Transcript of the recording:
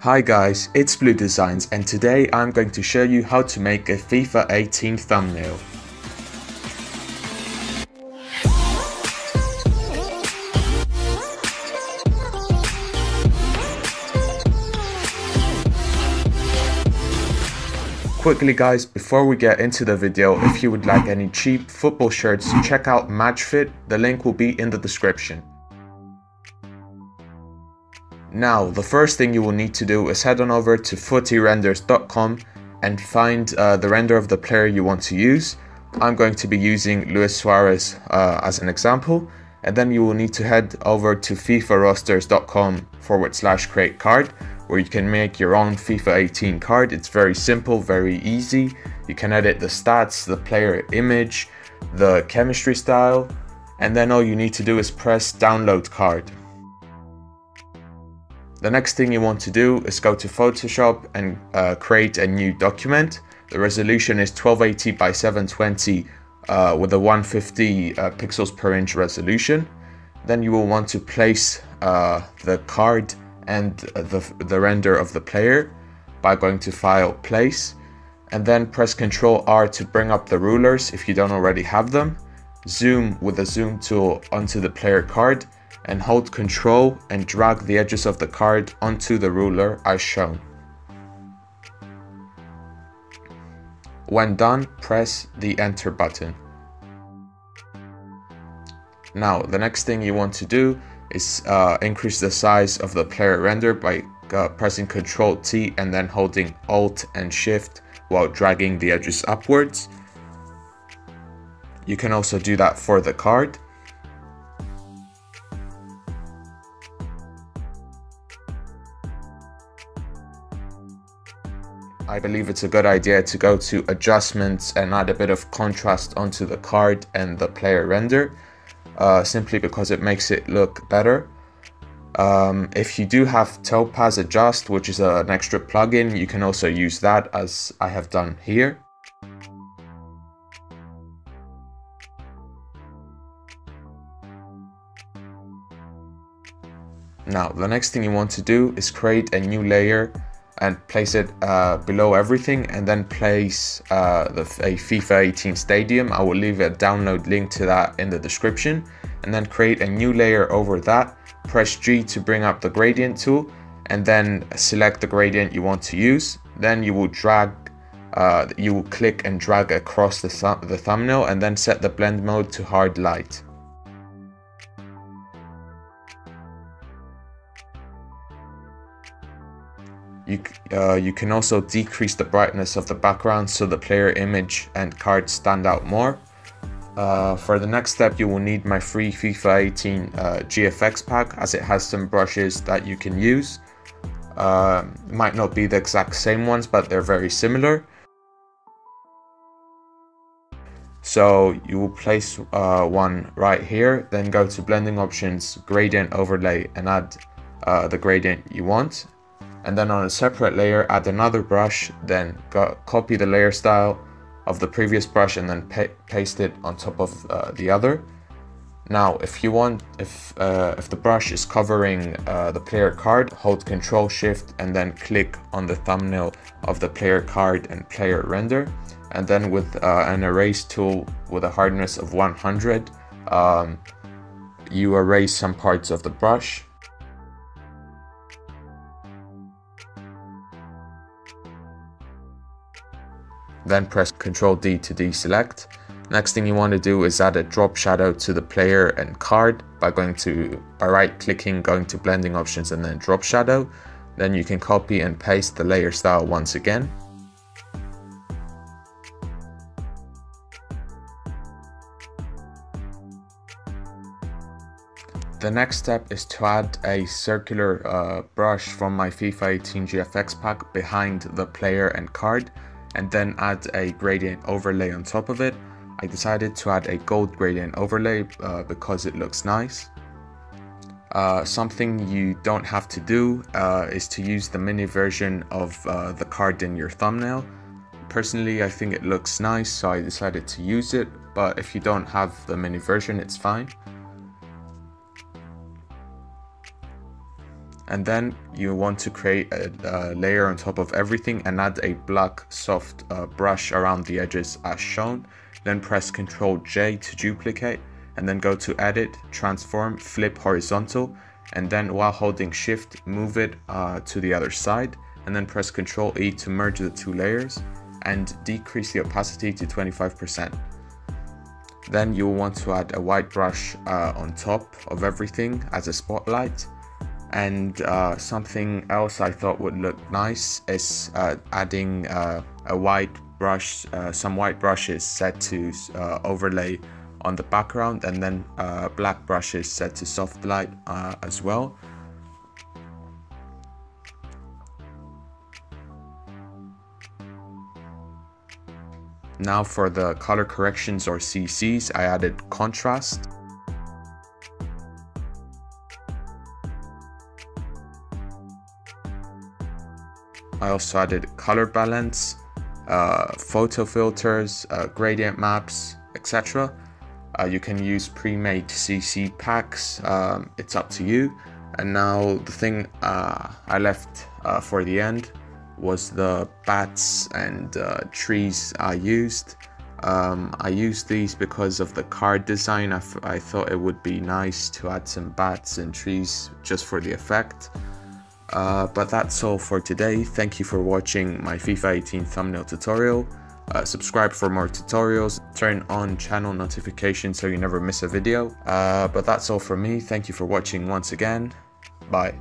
Hi guys, it's BleuDesigns and today I'm going to show you how to make a FIFA 18 thumbnail. Quickly guys, before we get into the video, if you would like any cheap football shirts, check out Fit. The link will be in the description. Now, the first thing you will need to do is head on over to footyrenders.com and find the render of the player you want to use. I'm going to be using Luis Suarez as an example, and then you will need to head over to fifarosters.com/create card, where you can make your own FIFA 18 card. It's very simple, very easy. You can edit the stats, the player image, the chemistry style, and then all you need to do is press download card. The next thing you want to do is go to Photoshop and create a new document. The resolution is 1280 by 720 with a 150 pixels per inch resolution. Then you will want to place the card and the render of the player by going to File, Place, and then press Ctrl R to bring up the rulers if you don't already have them. Zoom with the zoom tool onto the player card and hold Ctrl and drag the edges of the card onto the ruler as shown. When done, press the Enter button. Now, the next thing you want to do is increase the size of the player render by pressing Ctrl T and then holding Alt and Shift while dragging the edges upwards. You can also do that for the card. I believe it's a good idea to go to adjustments and add a bit of contrast onto the card and the player render, simply because it makes it look better. If you do have Topaz Adjust, which is an extra plugin, you can also use that, as I have done here. Now, the next thing you want to do is create a new layer and place it below everything, and then place a FIFA 18 stadium. I will leave a download link to that in the description, and then create a new layer over that. Press G to bring up the gradient tool, and then select the gradient you want to use. Then you will click and drag across the thumbnail, and then set the blend mode to hard light. You can also decrease the brightness of the background so the player image and card stand out more. For the next step, you will need my free FIFA 18 GFX pack, as it has some brushes that you can use. Might not be the exact same ones, but they're very similar. So you will place one right here, then go to blending options, gradient overlay, and add the gradient you want. And then on a separate layer, add another brush, then copy the layer style of the previous brush and then paste it on top of the other. Now, if the brush is covering the player card, hold Ctrl Shift and then click on the thumbnail of the player card and player render. And then with an erase tool with a hardness of 100, you erase some parts of the brush. Then press Ctrl D to deselect. Next thing you want to do is add a drop shadow to the player and card by right clicking, going to blending options and then drop shadow. Then you can copy and paste the layer style once again. The next step is to add a circular brush from my FIFA 18 GFX pack behind the player and card, and then add a gradient overlay on top of it. I decided to add a gold gradient overlay because it looks nice. Something you don't have to do is to use the mini version of the card in your thumbnail. Personally, I think it looks nice, so I decided to use it, but if you don't have the mini version, it's fine. And then you want to create a layer on top of everything and add a black soft brush around the edges as shown. Then press Ctrl J to duplicate, and then go to Edit, Transform, Flip Horizontal, and then while holding Shift, move it to the other side, and then press Ctrl E to merge the two layers and decrease the opacity to 25%. Then you'll want to add a white brush on top of everything as a spotlight. And something else I thought would look nice is adding a white brush, some white brushes set to overlay on the background, and then black brushes set to soft light as well. Now for the color corrections or CCs, I added contrast. I also added color balance, photo filters, gradient maps, etc. You can use pre-made CC packs, it's up to you. And now the thing I left for the end was the bats and trees I used. I used these because of the card design. I thought it would be nice to add some bats and trees just for the effect. But that's all for today. Thank you for watching my FIFA 18 thumbnail tutorial. Subscribe for more tutorials. Turn on channel notifications so you never miss a video. But that's all from me. Thank you for watching once again. Bye.